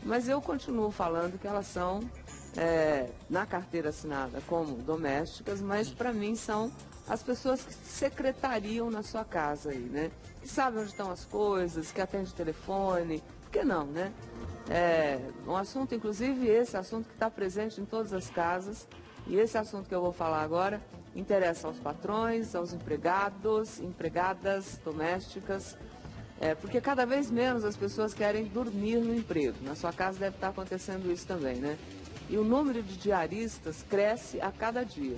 Mas eu continuo falando que elas são, na carteira assinada, como domésticas, mas para mim são as pessoas que secretariam na sua casa aí, né? Que sabem onde estão as coisas, que atendem o telefone, por que não, né? Um assunto, inclusive esse assunto que está presente em todas as casas, e esse assunto que eu vou falar agora interessa aos patrões, aos empregados, empregadas domésticas, porque cada vez menos as pessoas querem dormir no emprego. Na sua casa deve estar acontecendo isso também, né? E o número de diaristas cresce a cada dia.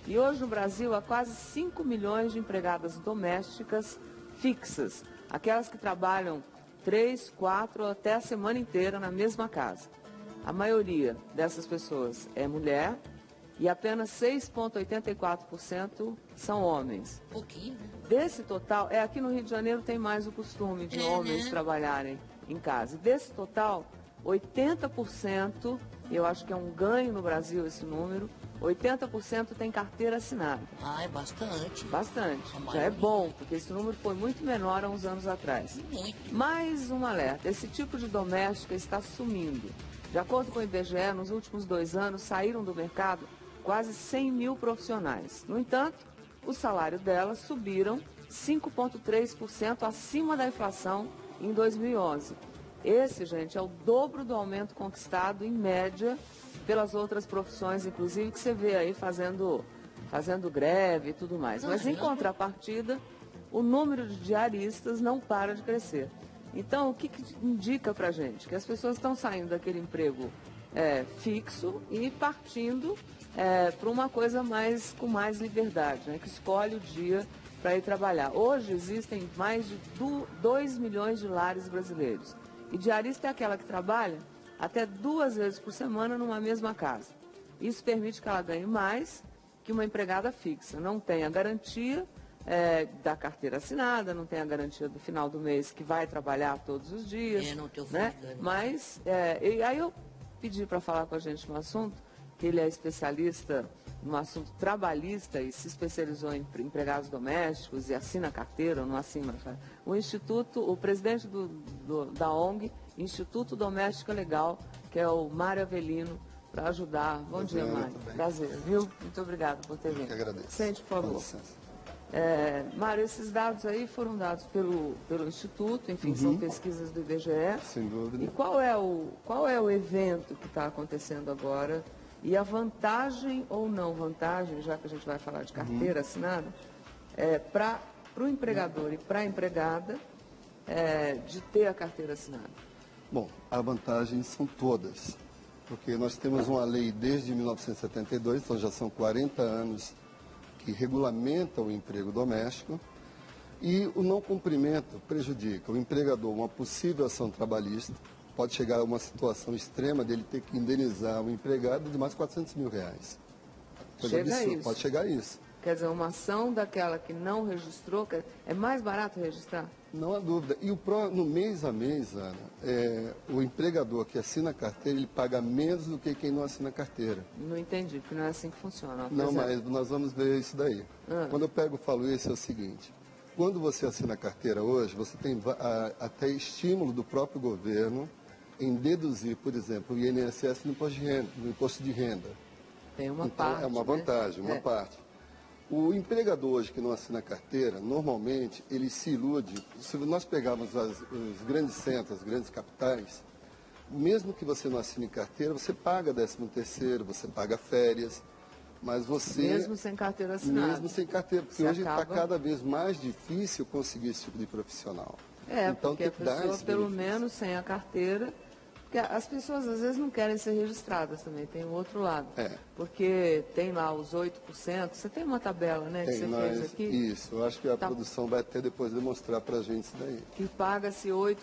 E hoje no Brasil há quase 5 milhões de empregadas domésticas fixas, aquelas que trabalham 3, 4 ou até a semana inteira na mesma casa. A maioria dessas pessoas é mulher e apenas 6,84% são homens. Pouquinho, né? Desse total, aqui no Rio de Janeiro tem mais o costume de homens trabalharem em casa. Desse total, 80%, eu acho que é um ganho no Brasil esse número, 80% tem carteira assinada. Ah, é bastante. Bastante. Já é bom, porque esse número foi muito menor há uns anos atrás. Muito. Mais um alerta, esse tipo de doméstica está sumindo. De acordo com o IBGE, nos últimos 2 anos saíram do mercado quase 100 mil profissionais. No entanto, o salário delas subiram 5,3% acima da inflação em 2011. Esse, gente, é o dobro do aumento conquistado, em média, pelas outras profissões, inclusive, que você vê aí fazendo greve e tudo mais. Mas, em contrapartida, o número de diaristas não para de crescer. Então, o que indica pra gente? Que as pessoas estão saindo daquele emprego fixo e partindo para uma coisa com mais liberdade, né? Que escolhe o dia para ir trabalhar. Hoje existem mais de 2 milhões de lares brasileiros. E diarista é aquela que trabalha até 2 vezes por semana numa mesma casa. Isso permite que ela ganhe mais que uma empregada fixa. Não tem a garantia da carteira assinada, não tem a garantia do final do mês que vai trabalhar todos os dias. Não tem o né? Mas, e aí eu pedi para falar com a gente no assunto, que ele é especialista no assunto trabalhista e se especializou em empregados domésticos e assina carteira, ou não assina. O presidente da ONG, Instituto Doméstica Legal, que é o Mário Avelino, para ajudar. Bom dia, Mário. Prazer, viu? Muito obrigado por ter vindo. Eu que agradeço. Sente, por favor. Mário, esses dados aí foram dados pelo Instituto, enfim, são pesquisas do IBGE. Sem dúvida. E qual é o evento que está acontecendo agora? E a vantagem ou não vantagem, já que a gente vai falar de carteira assinada, para o empregador e para a empregada de ter a carteira assinada? Bom, as vantagens são todas, porque nós temos uma lei desde 1972, então já são 40 anos que regulamenta o emprego doméstico, e o não cumprimento prejudica o empregador, uma possível ação trabalhista, pode chegar a uma situação extrema dele ter que indenizar o empregado de mais de 400 mil reais. Chega a isso. Pode chegar a isso. Quer dizer, uma ação daquela que não registrou, é mais barato registrar? Não há dúvida. E no mês a mês, Ana, o empregador que assina a carteira, ele paga menos do que quem não assina a carteira. Não entendi, porque não é assim que funciona. Não, mas nós vamos ver isso daí. Quando eu falo isso, é o seguinte. Quando você assina a carteira hoje, você tem até estímulo do próprio governo em deduzir, por exemplo, o INSS no imposto de renda. Tem uma então, parte, é uma vantagem, uma parte. O empregador hoje que não assina carteira, normalmente, ele se ilude. Se nós pegarmos os grandes centros, as grandes capitais, mesmo que você não assine carteira, você paga 13º, você paga férias, mas você... Mesmo sem carteira assinada. Mesmo sem carteira, porque hoje está cada vez mais difícil conseguir esse tipo de profissional. Então, porque a pessoa, pelo menos sem a carteira... Porque as pessoas, às vezes, não querem ser registradas também, tem o outro lado. Porque tem lá os 8%, você tem uma tabela, né, que você fez aqui? Isso, eu acho que a produção vai até depois demonstrar para a gente isso daí. Que paga-se 8%,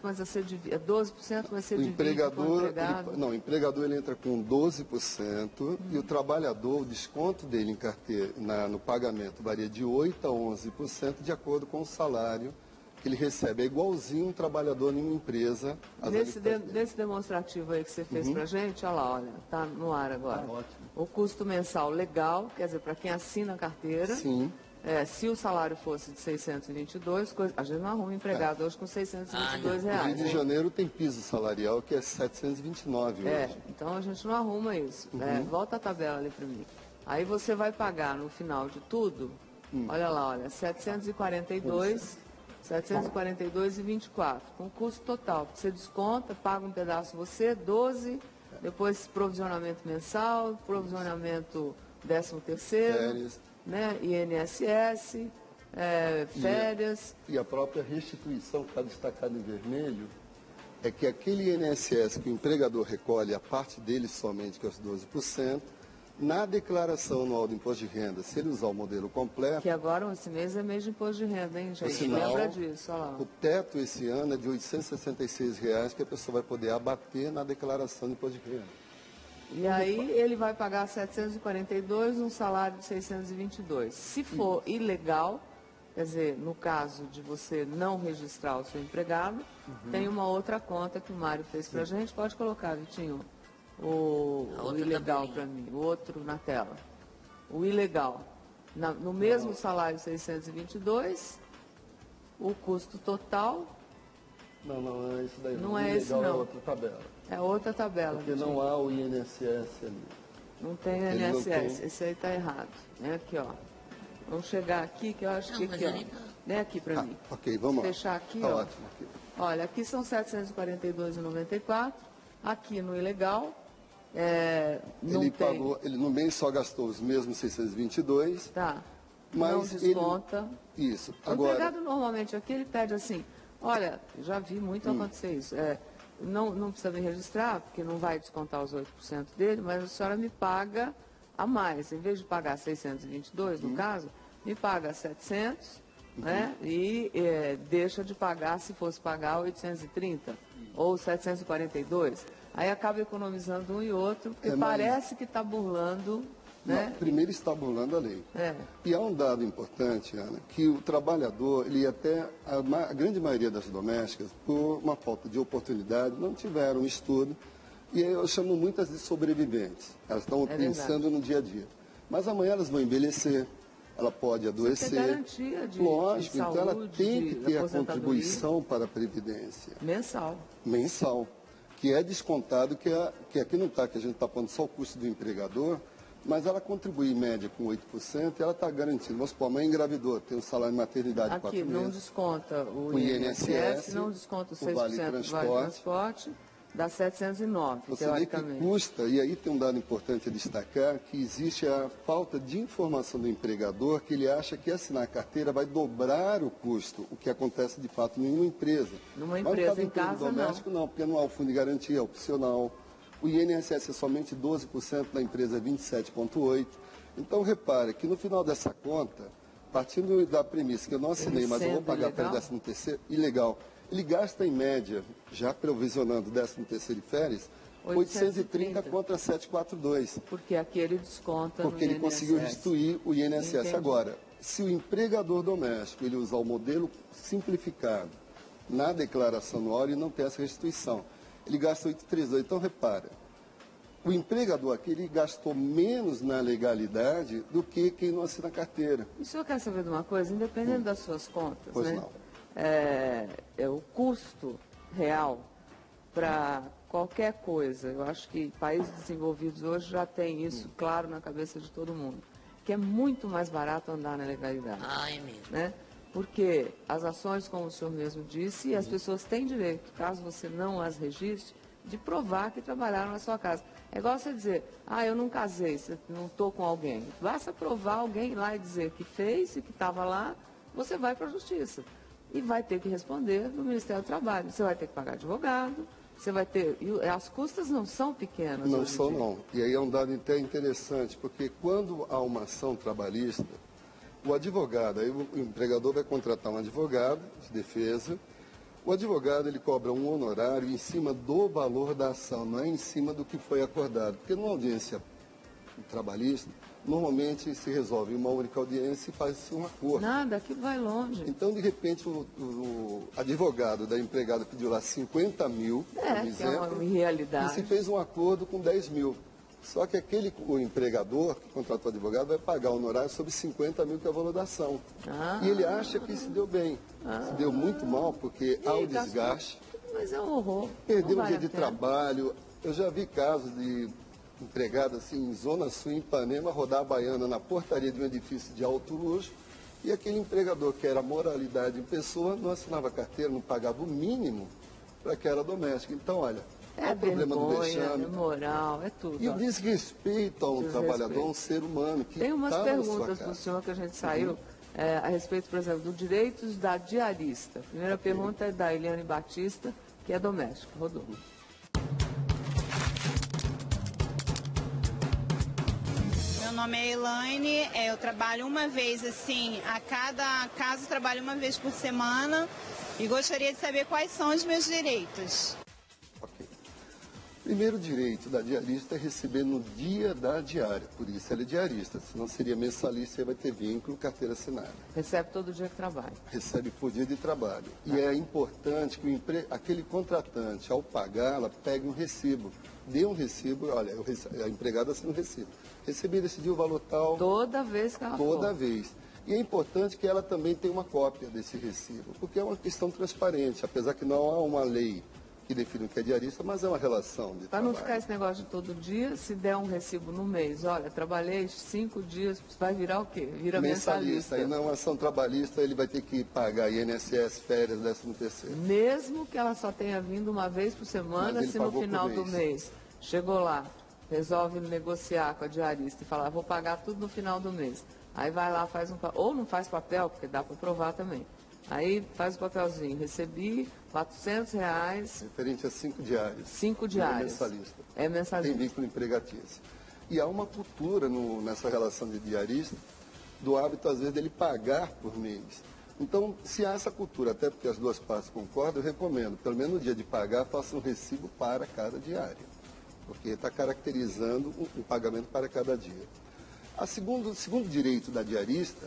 mas 12% vai ser dividido com o empregado. O empregador ele entra com 12% e o trabalhador, o desconto dele em carteira, no pagamento varia de 8% a 11% de acordo com o salário que ele recebe. É igualzinho um trabalhar em uma empresa. Nesse demonstrativo aí que você fez pra gente, olha, tá no ar agora. Ótimo. O custo mensal legal, quer dizer, para quem assina a carteira. Sim. Se o salário fosse de 622, a gente não arruma empregado hoje com 622 O Rio reais. de Janeiro tem piso salarial que é 729 hoje. Então a gente não arruma isso. Volta a tabela ali para mim. Aí você vai pagar no final de tudo, olha lá, 742,24, com custo total. Você desconta, paga um pedaço você, 12, depois provisionamento mensal, provisionamento 13º, né, INSS, férias. E a própria restituição que está destacada em vermelho é que aquele INSS que o empregador recolhe, a parte dele somente, que é os 12%, na declaração anual do imposto de renda, se ele usar o modelo completo... Que agora, esse mês, é mês de imposto de renda, hein, gente? Sinal, lembra disso, olha lá. O teto esse ano é de R$ 866 reais que a pessoa vai poder abater na declaração do imposto de renda. E aí ele vai pagar 742, um salário de 622. Se for ilegal, quer dizer, no caso de você não registrar o seu empregado, tem uma outra conta que o Mário fez para a gente. Pode colocar, Vitinho, o ilegal para mim, o outro na tela. O ilegal. No mesmo salário 622, o custo total... Não é isso daí. Não é esse, não. É outra tabela. É outra tabela. Porque não há o INSS ali. Não tem INSS, esse aí está errado. É aqui, ó. Vamos chegar aqui, que eu acho que aqui, ó. Vem aqui para mim. Ok, vamos lá. Fechar aqui, Tá ó. ótimo aqui. Olha, aqui são 742,94. Aqui no ilegal, Ele no mês só gastou os mesmos 622. Tá. Mas não desconta. Isso. O empregado normalmente aqui, ele pede assim, olha, já vi muito acontecer isso. Não precisa me registrar, porque não vai descontar os 8% dele, mas a senhora me paga a mais. Em vez de pagar 622, no caso, me paga 700, né? E deixa de pagar, se fosse pagar, 830 ou 742. Aí acaba economizando um e outro, porque parece que está burlando, né? Não, primeiro está burlando a lei. E há um dado importante, Ana, que o trabalhador, ele até, a grande maioria das domésticas, por uma falta de oportunidade, não tiveram estudo, e eu chamo muitas de sobreviventes. Elas estão pensando no dia a dia. Mas amanhã elas vão envelhecer, ela pode adoecer. Você tem garantia de Lógico, de saúde, então ela tem que ter a aposentadoria contribuição para a Previdência. Mensal. Que é descontado, que aqui não está, que a gente está pondo só o custo do empregador, mas ela contribui em média com 8% e ela está garantida. Vamos supor, a mãe engravidou, tem um salário de maternidade de 4 meses. Aqui não desconta o INSS, não desconta o 6% o vale transporte, dá 709, Você teoricamente. vê que custa, e aí tem um dado importante a destacar, que existe a falta de informação do empregador, que ele acha que assinar a carteira vai dobrar o custo, o que acontece de fato em uma empresa. Numa empresa, em casa, doméstico, não, porque não há o fundo de garantia, é opcional. O INSS é somente 12%, da empresa é 27,8%. Então, repare que no final dessa conta, partindo da premissa que eu não assinei, mas eu vou pagar para o 13º, ilegal, ele gasta em média, já provisionando 13º e férias, 830 contra 742. Porque aqui ele desconta porque no ele conseguiu restituir o INSS. Entendi. Agora, se o empregador doméstico ele usar o modelo simplificado na declaração anual, ele não tem essa restituição. Ele gasta 832. Então, repara, o empregador aqui ele gastou menos na legalidade do que quem não assina a carteira. O senhor quer saber de uma coisa? Independente das suas contas, Pois né? não. O custo real para qualquer coisa, eu acho que países desenvolvidos hoje já têm isso claro na cabeça de todo mundo, que é muito mais barato andar na legalidade. É mesmo. Né? Porque as ações, como o senhor mesmo disse, as pessoas têm direito, caso você não as registre, de provar que trabalharam na sua casa. É igual você dizer, eu não casei, não estou com alguém. Basta provar alguém lá e dizer que fez e que estava lá, você vai para a justiça. E vai ter que responder no Ministério do Trabalho. Você vai ter que pagar advogado, você vai ter... E as custas não são pequenas. Não são, não. E aí é um dado até interessante, porque quando há uma ação trabalhista, o advogado, aí o empregador vai contratar um advogado de defesa, o advogado ele cobra um honorário em cima do valor da ação, não é em cima do que foi acordado. Porque numa audiência trabalhista, normalmente se resolve em uma única audiência e faz-se um acordo. Nada, aqui vai longe. Então, de repente, o advogado da empregada pediu lá 50 mil, por que é exemplo, uma realidade. e se fez um acordo com 10 mil. Só que o empregador que contratou o advogado vai pagar o honorário sobre 50 mil, que é o valor da ação. E ele acha que se deu bem. Se deu muito mal, porque há o desgaste. Mas é um horror. Perdeu um dia de trabalho. Eu já vi casos de empregado assim, em Zona Sul, em Ipanema, rodar a baiana na portaria de um edifício de alto luxo, e aquele empregador, que era moralidade em pessoa, não assinava carteira, não pagava o mínimo para aquela doméstica. Então, olha, é o problema do vexame. É moral, é tudo. E o desrespeito a um trabalhador, a um ser humano que tem umas perguntas para o senhor que a gente saiu a respeito, por exemplo, dos direitos da diarista. A primeira pergunta é da Eliane Batista, que é doméstica. Rodou. Meu nome é Elaine, eu trabalho uma vez, assim, a cada caso eu trabalho uma vez por semana e gostaria de saber quais são os meus direitos. Ok. Primeiro direito da diarista é receber no dia da diária, por isso ela é diarista, senão seria mensalista e vai ter vínculo, carteira assinada. Recebe todo dia que trabalha. Recebe por dia de trabalho. E é importante que aquele contratante, ao pagar, ela pegue um recibo. Dê um recibo, olha, a empregada assina um recibo. Recebi desse dia o valor tal. Toda vez que ela Toda vez. E é importante que ela também tenha uma cópia desse recibo, porque é uma questão transparente, apesar que não há uma lei que define o que é diarista, mas é uma relação de trabalho. Para não ficar esse negócio de todo dia, se der um recibo no mês, olha, trabalhei 5 dias, vai virar o quê? Vira mensalista. E na ação trabalhista ele vai ter que pagar INSS, férias, 13º. Mesmo que ela só tenha vindo uma vez por semana, se no final do mês chegou lá, resolve negociar com a diarista e falar, vou pagar tudo no final do mês. Aí vai lá, faz ou não faz papel, porque dá para provar também. Aí faz o papelzinho, recebi R$400. Referente a 5 diários. 5 diários. É mensalista. É mensalista. Tem vínculo empregatício. E há uma cultura nessa relação de diarista, do hábito, às vezes, dele pagar por mês. Então, se há essa cultura, até porque as duas partes concordam, eu recomendo, pelo menos no dia de pagar, faça um recibo para cada diário. Porque está caracterizando o pagamento para cada dia. O segundo direito da diarista,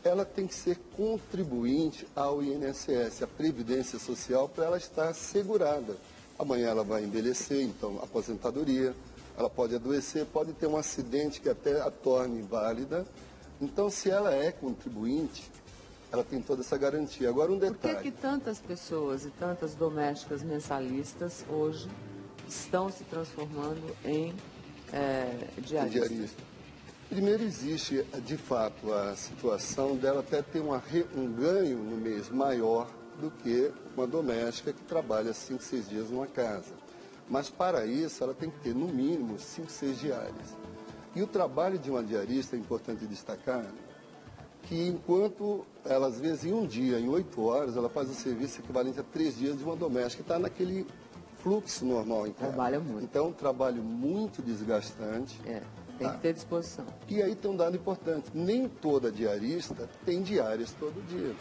ela tem que ser contribuinte ao INSS, a Previdência Social, para ela estar assegurada. Amanhã ela vai envelhecer, então aposentadoria, ela pode adoecer, pode ter um acidente que até a torne inválida. Então, se ela é contribuinte, ela tem toda essa garantia. Agora, um detalhe. Por que tantas pessoas e tantas domésticas mensalistas hoje estão se transformando em diaristas? Primeiro, existe, de fato, a situação dela até ter um ganho no mês maior do que uma doméstica que trabalha 5, 6 dias numa casa. Mas, para isso, ela tem que ter, no mínimo, 5, 6 diárias. E o trabalho de uma diarista, é importante destacar, que enquanto ela, às vezes, em um dia, em 8 horas, ela faz o serviço equivalente a 3 dias de uma doméstica, que está naquele fluxo normal em casa. Trabalha muito. Então, é um trabalho muito desgastante. Tem que ter disposição. E aí tem um dado importante, nem toda diarista tem diárias todo dia.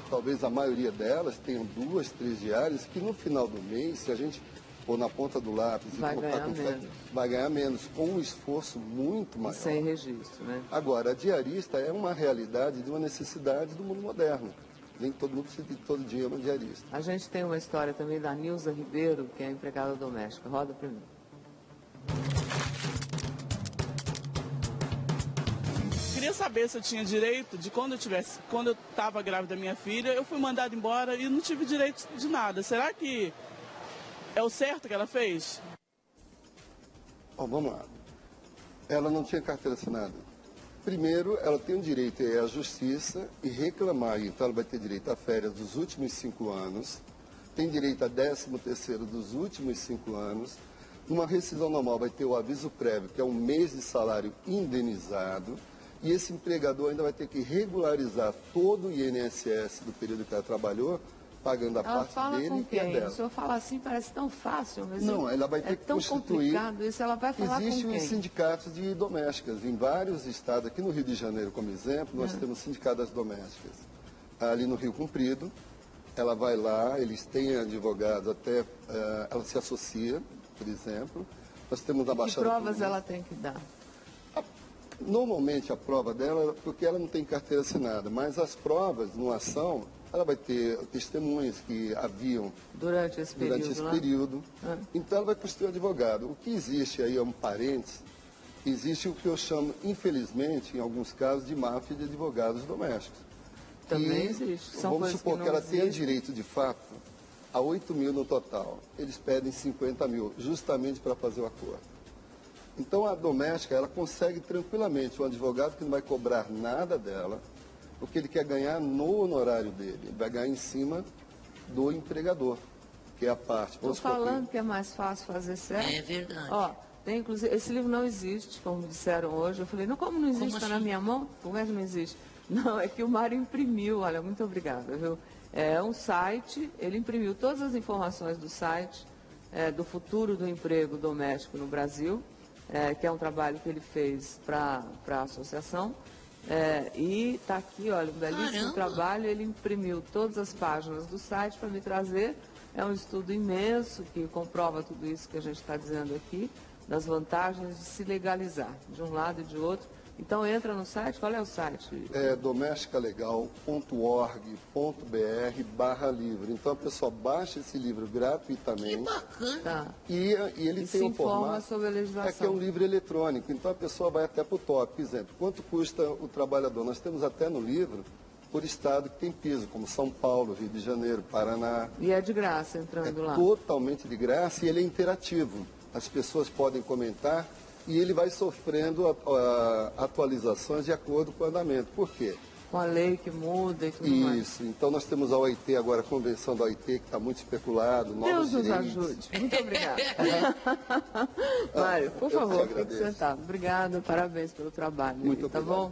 Talvez a maioria delas tenham 2, 3 diárias que no final do mês, se a gente pôr na ponta do lápis vai ganhar menos. Vai ganhar menos, com um esforço muito maior. E sem registro, né? Agora, a diarista é uma realidade de uma necessidade do mundo moderno. Nem todo mundo precisa de todo dia uma diarista. A gente tem uma história também da Nilza Ribeiro, que é empregada doméstica. Roda para mim. Queria saber se eu tinha direito de quando eu estava grávida da minha filha, eu fui mandada embora e não tive direito de nada. Será que é o certo que ela fez? Vamos lá. Ela não tinha carteira assinada. Primeiro, ela tem o direito a ir à justiça e reclamar. Então, ela vai ter direito a férias dos últimos 5 anos, tem direito a 13º dos últimos 5 anos. Numa rescisão normal, vai ter o aviso prévio, que é um mês de salário indenizado. E esse empregador ainda vai ter que regularizar todo o INSS do período que ela trabalhou, pagando a parte dele e a dela. O senhor fala assim, parece tão fácil, mas não, ela vai ter que constituir. Tão complicado isso, ela vai falar com quem? Existem os sindicatos de domésticas em vários estados. Aqui no Rio de Janeiro, como exemplo, nós temos o Sindicato das Domésticas. Ali no Rio Comprido, ela vai lá, eles têm advogados, até ela se associa, por exemplo. Nós temos a Baixada. Que provas ela tem que dar? Normalmente a prova dela, porque ela não tem carteira assinada, mas as provas numa ação ela vai ter testemunhas que haviam Durante esse período. Então, ela vai constituir um advogado. O que existe aí, é um parênteses, existe o que eu chamo, infelizmente, em alguns casos, de máfia de advogados domésticos. Também existe. São vamos coisas supor que que não ela tenha existem. direito, de fato, a 8 mil no total. Eles pedem 50 mil, justamente para fazer o acordo. Então, a doméstica, ela consegue tranquilamente um advogado que não vai cobrar nada dela, porque ele quer ganhar no honorário dele. Ele vai ganhar em cima do empregador, que é a parte. Estou falando que é mais fácil fazer certo. É verdade. Ó, tem, inclusive, esse livro não existe, como disseram hoje. Eu falei, não, como não existe? Está na assim? minha mão? Como é que não existe? Não, é que o Mário imprimiu, olha, muito obrigada, viu? É um site, ele imprimiu todas as informações do site, do futuro do emprego doméstico no Brasil, que é um trabalho que ele fez para a associação. E está aqui, olha, um belíssimo Caramba! trabalho. Ele imprimiu todas as páginas do site para me trazer. É um estudo imenso que comprova tudo isso que a gente está dizendo aqui, das vantagens de se legalizar, de um lado e de outro. Então, entra no site. Qual é o site? É domesticalegal.org.br/livro. Então, a pessoa baixa esse livro gratuitamente. Que bacana. Tá. E ele E tem se um informa formato, sobre a legislação. que é um livro eletrônico. Então, a pessoa vai até para o top. Por exemplo, quanto custa o trabalhador? Nós temos até no livro, por estado que tem peso, como São Paulo, Rio de Janeiro, Paraná. E é de graça entrando lá. Totalmente de graça, e ele é interativo. As pessoas podem comentar e ele vai sofrendo atualizações de acordo com o andamento. Por quê? Com a lei que muda e tudo mais. Isso. Então, nós temos a OIT agora, a convenção da OIT, que está muito especulado. Deus nos direitos. ajude. Muito obrigada. Mário, por Eu que favor, fique agradeço. sentado. Obrigada, parabéns pelo trabalho. Muito tá obrigado. bom?